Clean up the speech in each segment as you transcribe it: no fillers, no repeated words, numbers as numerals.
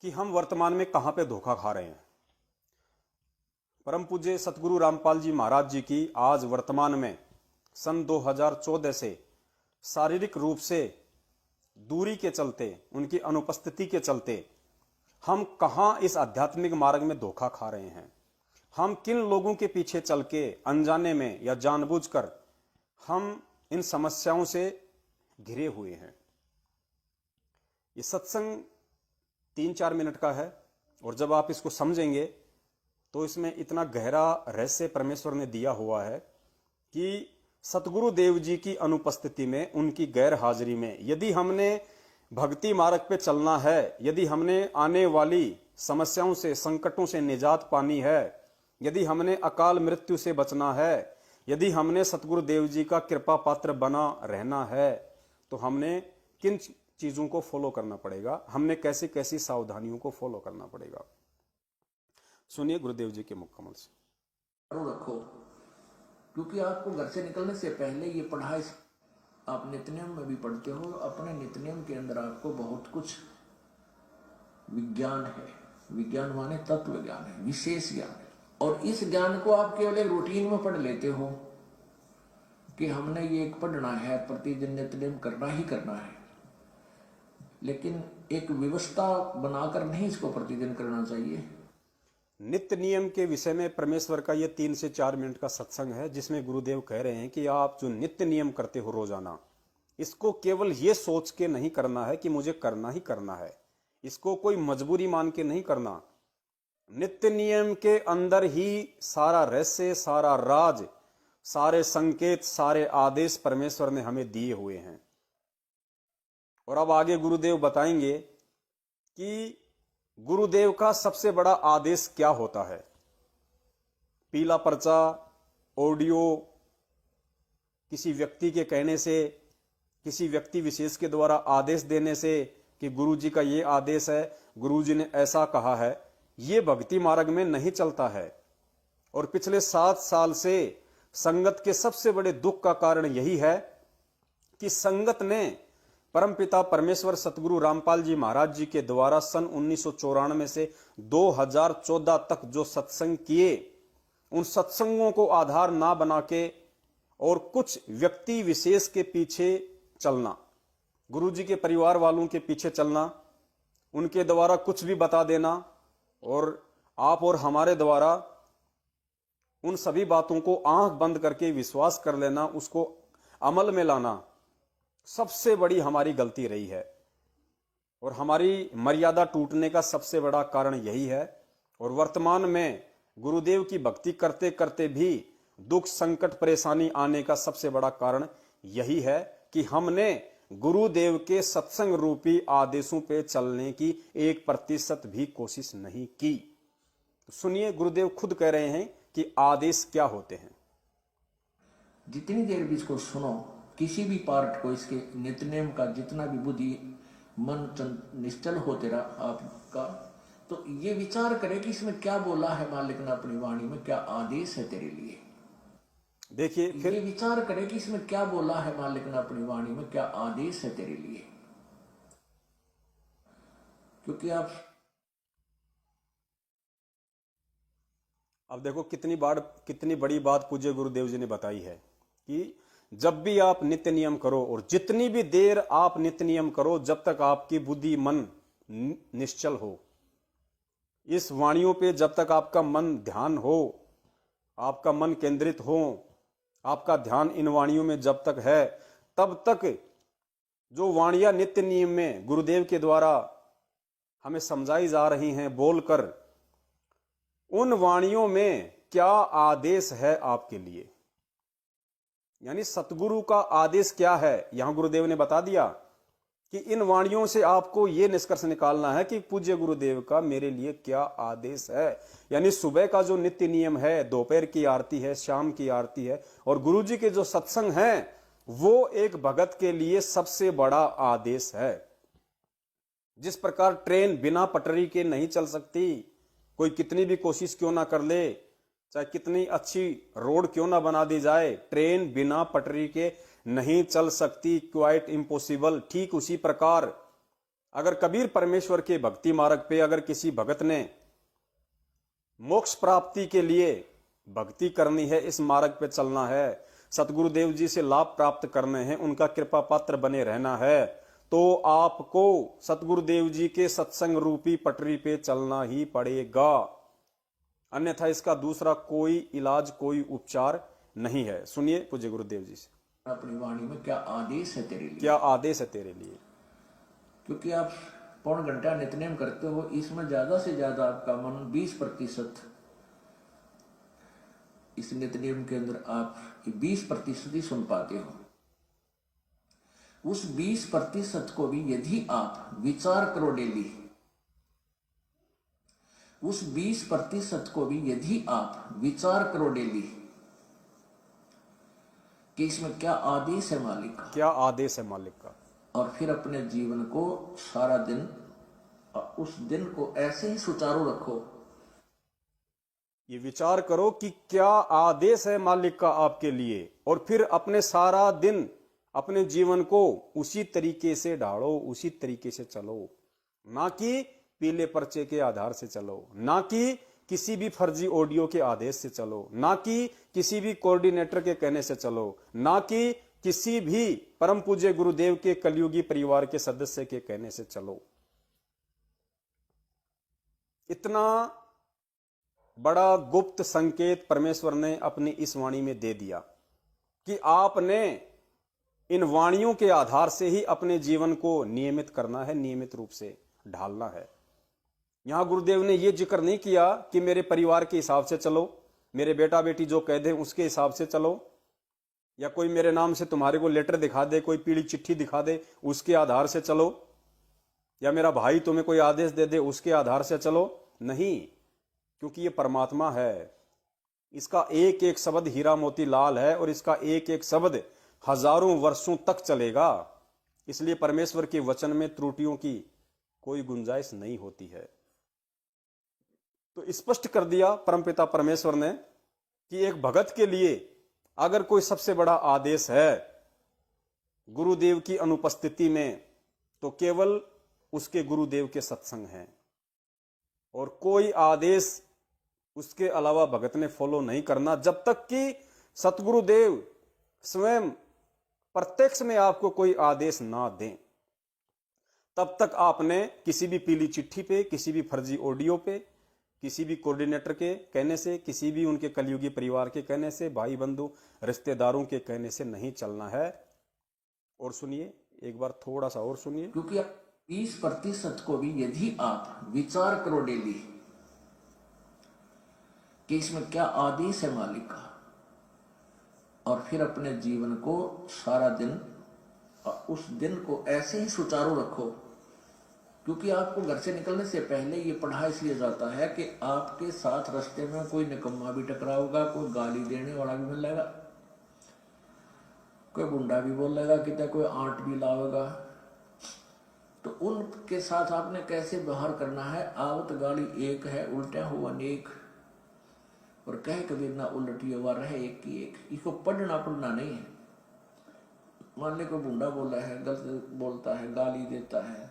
कि हम वर्तमान में कहां पे धोखा खा रहे हैं। परम पूज्य सतगुरु रामपाल जी महाराज जी की आज वर्तमान में सन 2014 से शारीरिक रूप से दूरी के चलते, उनकी अनुपस्थिति के चलते हम कहां इस आध्यात्मिक मार्ग में धोखा खा रहे हैं। हम किन लोगों के पीछे चल के अनजाने में या जानबूझकर हम इन समस्याओं से घिरे हुए हैं। ये सत्संग 3-4 मिनट का है और जब आप इसको समझेंगे तो इसमें इतना गहरा रहस्य परमेश्वर ने दिया हुआ है कि सतगुरु देव जी की अनुपस्थिति में, उनकी गैर हाजिरी में यदि हमने भक्ति मार्ग पे चलना है, यदि हमने आने वाली समस्याओं से, संकटों से निजात पानी है, यदि हमने अकाल मृत्यु से बचना है, यदि हमने सतगुरु देव जी का कृपा पात्र बना रहना है, तो हमने किन चीजों को फॉलो करना पड़ेगा, हमने कैसी कैसी सावधानियों को फॉलो करना पड़ेगा। सुनिए गुरुदेव जी के मुख से। रखो, क्योंकि आपको घर से निकलने से पहले ये पढ़ाई आप नित्यनियम में भी पढ़ते हो। अपने नित्यनियम के अंदर आपको बहुत कुछ विज्ञान है। विज्ञान माने तत्व ज्ञान है, विशेष ज्ञान है। और इस ज्ञान को आप केवल एक रूटीन में पढ़ लेते हो कि हमने ये एक पढ़ना है, प्रतिदिन नित्यनियम करना ही करना है, लेकिन एक व्यवस्था बनाकर नहीं इसको प्रतिदिन करना चाहिए। नित्य नियम के विषय में परमेश्वर का ये 3 से 4 मिनट का सत्संग है, जिसमें गुरुदेव कह रहे हैं कि आप जो नित्य नियम करते हो रोजाना, इसको केवल ये सोच के नहीं करना है कि मुझे करना ही करना है, इसको कोई मजबूरी मान के नहीं करना। नित्य नियम के अंदर ही सारा रहस्य, सारा राज, सारे संकेत, सारे आदेश परमेश्वर ने हमें दिए हुए हैं। और अब आगे गुरुदेव बताएंगे कि गुरुदेव का सबसे बड़ा आदेश क्या होता है। पीला पर्चा, ऑडियो, किसी व्यक्ति के कहने से, किसी व्यक्ति विशेष के द्वारा आदेश देने से कि गुरुजी का ये आदेश है, गुरुजी ने ऐसा कहा है, ये भक्ति मार्ग में नहीं चलता है। और पिछले 7 साल से संगत के सबसे बड़े दुख का कारण यही है कि संगत ने परमपिता परमेश्वर सतगुरु रामपाल जी महाराज जी के द्वारा सन 1994 से 2014 तक जो सत्संग किए, उन सत्संगों को आधार ना बना के और कुछ व्यक्ति विशेष के पीछे चलना, गुरुजी के परिवार वालों के पीछे चलना, उनके द्वारा कुछ भी बता देना और आप और हमारे द्वारा उन सभी बातों को आंख बंद करके विश्वास कर लेना, उसको अमल में लाना, सबसे बड़ी हमारी गलती रही है। और हमारी मर्यादा टूटने का सबसे बड़ा कारण यही है। और वर्तमान में गुरुदेव की भक्ति करते करते भी दुख, संकट, परेशानी आने का सबसे बड़ा कारण यही है कि हमने गुरुदेव के सत्संग रूपी आदेशों पे चलने की 1% भी कोशिश नहीं की। तो सुनिए, गुरुदेव खुद कह रहे हैं कि आदेश क्या होते हैं। जितनी देर भी इसको सुनो, किसी भी पार्ट को, इसके नित्यनेम का जितना भी बुद्धि मन निश्चल हो तेरा आपका, तो ये विचार करे कि इसमें क्या बोला है मालिक ने अपनी वाणी में, क्या आदेश है तेरे लिए। देखिए, फिर ये विचार करे कि इसमें क्या बोला है मालिक ने अपनी वाणी में, क्या आदेश है तेरे लिए। क्योंकि आप अब देखो कितनी बड़ी बात पूज्य गुरुदेव जी ने बताई है कि जब भी आप नित्य नियम करो और जितनी भी देर आप नित्य नियम करो, जब तक आपकी बुद्धि मन निश्चल हो, इस वाणियों पे जब तक आपका मन ध्यान हो, आपका मन केंद्रित हो, आपका ध्यान इन वाणियों में जब तक है, तब तक जो वाणियां नित्य नियम में गुरुदेव के द्वारा हमें समझाई जा रही हैं बोलकर, उन वाणियों में क्या आदेश है आपके लिए, यानी सतगुरु का आदेश क्या है, यहां गुरुदेव ने बता दिया कि इन वाणियों से आपको यह निष्कर्ष निकालना है कि पूज्य गुरुदेव का मेरे लिए क्या आदेश है। यानी सुबह का जो नित्य नियम है, दोपहर की आरती है, शाम की आरती है, और गुरुजी के जो सत्संग हैं, वो एक भगत के लिए सबसे बड़ा आदेश है। जिस प्रकार ट्रेन बिना पटरी के नहीं चल सकती, कोई कितनी भी कोशिश क्यों ना कर ले, चाहे कितनी अच्छी रोड क्यों ना बना दी जाए, ट्रेन बिना पटरी के नहीं चल सकती, क्वाइट इम्पॉसिबल। ठीक उसी प्रकार अगर कबीर परमेश्वर के भक्ति मार्ग पे अगर किसी भगत ने मोक्ष प्राप्ति के लिए भक्ति करनी है, इस मार्ग पे चलना है, सतगुरुदेव जी से लाभ प्राप्त करने हैं, उनका कृपा पात्र बने रहना है, तो आपको सतगुरुदेव जी के सत्संग रूपी पटरी पे चलना ही पड़ेगा। अन्यथा इसका दूसरा कोई इलाज, कोई उपचार नहीं है। सुनिए पूज्य गुरुदेव जी से। अपनी वाणी में क्या आदेश है तेरे लिए, क्या आदेश है तेरे लिए। क्योंकि आप पौन घंटा नित्यनेम करते हो, इसमें ज्यादा से ज्यादा आपका मन 20% इस नित्यनेम के अंदर आप 20% ही सुन पाते हो। उस 20% को भी यदि आप विचार करो डेली, उस 20% को भी यदि आप विचार करो डेली कि इसमें क्या आदेश है मालिक का, क्या आदेश है मालिक का, और फिर अपने जीवन को सारा दिन, उस दिन को ऐसे ही सुचारू रखो। ये विचार करो कि क्या आदेश है मालिक का आपके लिए, और फिर अपने सारा दिन अपने जीवन को उसी तरीके से ढालो, उसी तरीके से चलो। ना कि पीले पर्चे के आधार से चलो, ना कि किसी भी फर्जी ऑडियो के आदेश से चलो, ना कि किसी भी कोऑर्डिनेटर के कहने से चलो, ना कि किसी भी परम पूज्य गुरुदेव के कलयुगी परिवार के सदस्य के कहने से चलो। इतना बड़ा गुप्त संकेत परमेश्वर ने अपनी इस वाणी में दे दिया कि आपने इन वाणियों के आधार से ही अपने जीवन को नियमित करना है, नियमित रूप से ढालना है। यहां गुरुदेव ने यह जिक्र नहीं किया कि मेरे परिवार के हिसाब से चलो, मेरे बेटा बेटी जो कह दे उसके हिसाब से चलो, या कोई मेरे नाम से तुम्हारे को लेटर दिखा दे, कोई पीली चिट्ठी दिखा दे उसके आधार से चलो, या मेरा भाई तुम्हें कोई आदेश दे दे उसके आधार से चलो। नहीं, क्योंकि ये परमात्मा है, इसका एक एक शब्द हीरा मोती लाल है, और इसका एक एक शब्द हजारों वर्षों तक चलेगा। इसलिए परमेश्वर के वचन में त्रुटियों की कोई गुंजाइश नहीं होती है। तो स्पष्ट कर दिया परमपिता परमेश्वर ने कि एक भगत के लिए अगर कोई सबसे बड़ा आदेश है गुरुदेव की अनुपस्थिति में, तो केवल उसके गुरुदेव के सत्संग हैं, और कोई आदेश उसके अलावा भगत ने फॉलो नहीं करना। जब तक कि सतगुरुदेव स्वयं प्रत्यक्ष में आपको कोई आदेश ना दें, तब तक आपने किसी भी पीली चिट्ठी पे, किसी भी फर्जी ऑडियो पे, किसी भी कोऑर्डिनेटर के कहने से, किसी भी उनके कलयुगी परिवार के कहने से, भाई बंधु रिश्तेदारों के कहने से नहीं चलना है। और सुनिए एक बार, थोड़ा सा और सुनिए। क्योंकि 20% को भी यदि आप विचार करो डेली कि इसमें क्या आदेश है मालिक का, और फिर अपने जीवन को सारा दिन, उस दिन को ऐसे ही सुचारू रखो। क्योंकि आपको घर से निकलने से पहले ये पढ़ा इसलिए जाता है कि आपके साथ रास्ते में कोई निकम्मा भी टकराओगा, कोई गाली देने वाला भी मिलेगा, कोई गुंडा भी बोलेगा, कितना कोई आंट भी लावेगा। तो उनके साथ आपने कैसे व्यवहार करना है। आवत गाली एक है, उल्टा हो अनेक, और कहे कबीर ना उलटी हुआ रहे एक की एक। इसको पढ़ना नहीं है। मान ले कोई गुंडा बोला है, गलत बोलता है, गाली देता है,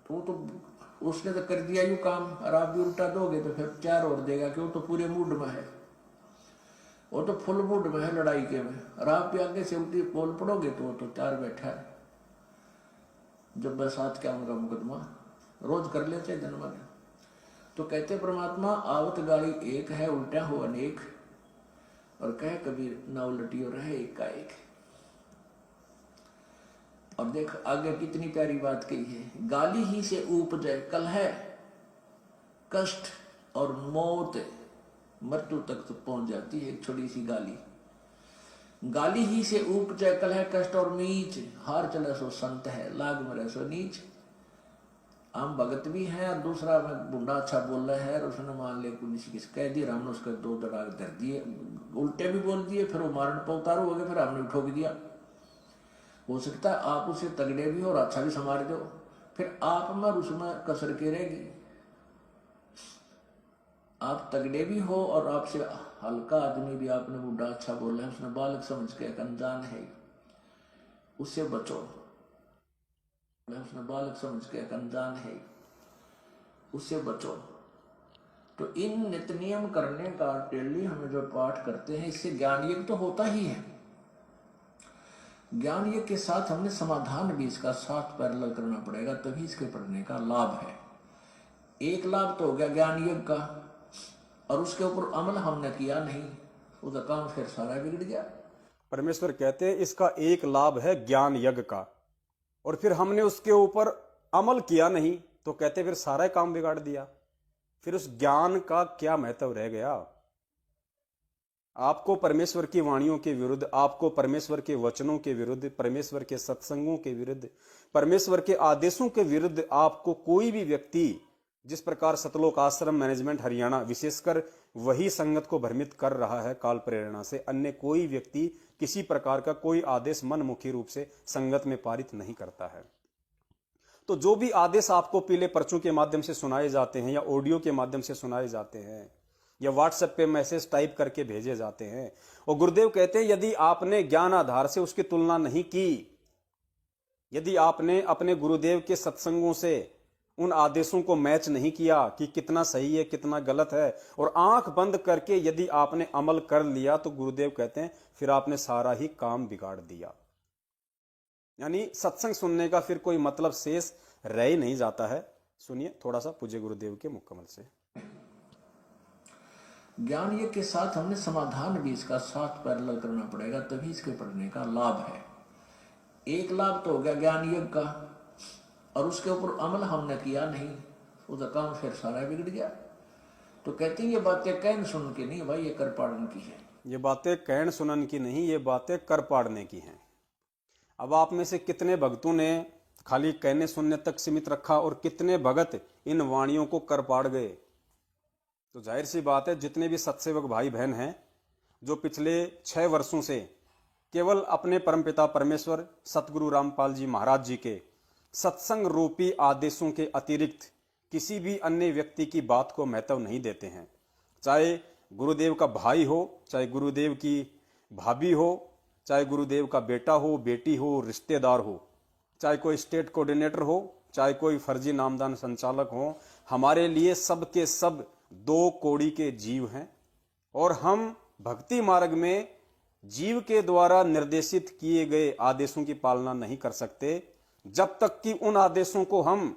तो उसने तो कर दिया यू काम, और आप भी उल्टा दोगे तो फिर 4 और देगा कि वो तो पूरे मूड में है, वो तो फुल मूड में है लड़ाई के में, और आप भी आगे से उल्टी बोल पड़ोगे तो वो तो 4 बैठा है। जब बरसात क्या उनका मुकदमा रोज कर लेते दिन में। तो कहते परमात्मा आवत गाड़ी एक है, उल्टा हो अनेक, और कहे कबीर ना उलटी हो रहे एक का एक। और देख आगे कितनी प्यारी बात कही है। गाली ही से उपजे कलह, कष्ट और मौत, मृत्यु तक तो पहुंच जाती है एक छोटी सी गाली। गाली ही से उपजे कलह, कष्ट और नीच, हार चले सो संत है, लाग मरे सो नीच। हम भगत भी हैं, और दूसरा में बुंडा अच्छा बोल रहा है, और उसने मान ले पुलिस किस कह दी, हमने उसके 2 दड़ाक धर दिए, उल्टे भी बोल दिए, फिर वो मारने पर उतारू हो गए, फिर हमने भी ठोक दिया। हो सकता है आप उसे तगड़े भी हो और अच्छा भी संभाल दो, फिर आप में उसमें कसर के रहेगी। आप तगड़े भी हो और आपसे हल्का आदमी भी आपने बुढ़ा अच्छा बोला है, उसने बालक समझ के अनजान है, उससे बचो। मैं उसने बालक समझ के एक अनजान है, उससे बचो। तो इन नित्य नियम करने का डेली हमें जो पाठ करते हैं, इससे ज्ञान यज्ञ तो होता ही है। ज्ञान यज्ञ के साथ हमने समाधान भी इसका साथ पैरेलल करना पड़ेगा, तभी इसके पढ़ने का लाभ है। एक लाभ तो हो गया ज्ञान यज्ञ का, और उसके ऊपर अमल हमने किया नहीं, उसका काम फिर सारा बिगड़ गया। परमेश्वर कहते हैं इसका एक लाभ है ज्ञान यज्ञ का, और फिर हमने उसके ऊपर अमल किया नहीं, तो कहते फिर सारा काम बिगाड़ दिया। फिर उस ज्ञान का क्या महत्व रह गया? आपको परमेश्वर की वाणियों के विरुद्ध, आपको परमेश्वर के वचनों के विरुद्ध, परमेश्वर के सत्संगों के विरुद्ध, परमेश्वर के आदेशों के विरुद्ध आपको कोई भी व्यक्ति, जिस प्रकार सतलोक आश्रम मैनेजमेंट हरियाणा विशेषकर वही संगत को भ्रमित कर रहा है काल प्रेरणा से, अन्य कोई व्यक्ति किसी प्रकार का कोई आदेश मनमुखी रूप से संगत में पारित नहीं करता है। तो जो भी आदेश आपको पीले पर्चों के माध्यम से सुनाए जाते हैं, या ऑडियो के माध्यम से सुनाए जाते हैं, या व्हाट्सएप पे मैसेज टाइप करके भेजे जाते हैं, और गुरुदेव कहते हैं यदि आपने ज्ञान आधार से उसकी तुलना नहीं की, यदि आपने अपने गुरुदेव के सत्संगों से उन आदेशों को मैच नहीं किया कि कितना सही है कितना गलत है, और आंख बंद करके यदि आपने अमल कर लिया, तो गुरुदेव कहते हैं फिर आपने सारा ही काम बिगाड़ दिया। यानी सत्संग सुनने का फिर कोई मतलब शेष रह ही नहीं जाता है। सुनिए थोड़ा सा पूज्य गुरुदेव के मुकम्मल से। ज्ञान यज्ञ के साथ हमने समाधान भी इसका साथ पैरेलल करना पड़ेगा, तभी इसके पढ़ने का लाभ है। एक लाभ तो हो गया ज्ञान यज्ञ का, और उसके ऊपर अमल हमने किया नहीं, उसका काम फिर सारा बिगड़ गया। तो कहते हैं ये बातें कहन सुन के नहीं भाई, ये कर पाड़न की है। ये बातें कहन सुनन की नहीं, ये बातें कर पाड़ने की हैं। अब आप में से कितने भक्तों ने खाली कहने सुनने तक सीमित रखा, और कितने भगत इन वाणियों को कर पाड़ गए? तो जाहिर सी बात है, जितने भी सत्सेवक भाई बहन हैं जो पिछले 6 वर्षों से केवल अपने परमपिता परमेश्वर सतगुरु रामपाल जी महाराज जी के सत्संग रूपी आदेशों के अतिरिक्त किसी भी अन्य व्यक्ति की बात को महत्व नहीं देते हैं, चाहे गुरुदेव का भाई हो, चाहे गुरुदेव की भाभी हो, चाहे गुरुदेव का बेटा हो, बेटी हो, रिश्तेदार हो, चाहे कोई स्टेट कोऑर्डिनेटर हो, चाहे कोई फर्जी नामदान संचालक हो, हमारे लिए सब के सब 2 कौड़ी के जीव हैं, और हम भक्ति मार्ग में जीव के द्वारा निर्देशित किए गए आदेशों की पालना नहीं कर सकते, जब तक कि उन आदेशों को हम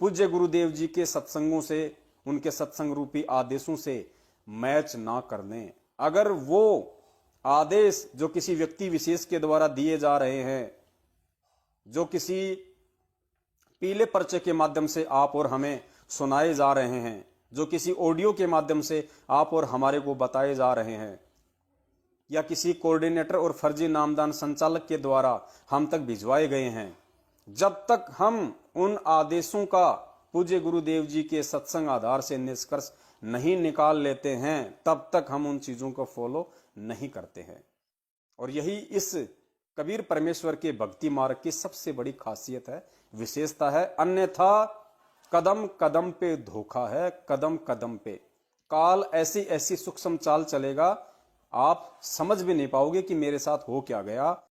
पूज्य गुरुदेव जी के सत्संगों से, उनके सत्संग रूपी आदेशों से मैच ना कर लें। अगर वो आदेश जो किसी व्यक्ति विशेष के द्वारा दिए जा रहे हैं, जो किसी पीले पर्चे के माध्यम से आप और हमें सुनाए जा रहे हैं, जो किसी ऑडियो के माध्यम से आप और हमारे को बताए जा रहे हैं, या किसी कोऑर्डिनेटर और फर्जी नामदान संचालक के द्वारा हम तक भिजवाए गए हैं, जब तक हम उन आदेशों का पूज्य गुरुदेव जी के सत्संग आधार से निष्कर्ष नहीं निकाल लेते हैं, तब तक हम उन चीजों को फॉलो नहीं करते हैं। और यही इस कबीर परमेश्वर के भक्ति मार्ग की सबसे बड़ी खासियत है, विशेषता है। अन्यथा कदम कदम पे धोखा है, कदम कदम पे काल ऐसी ऐसी सूक्ष्म चाल चलेगा, आप समझ भी नहीं पाओगे कि मेरे साथ हो क्या गया।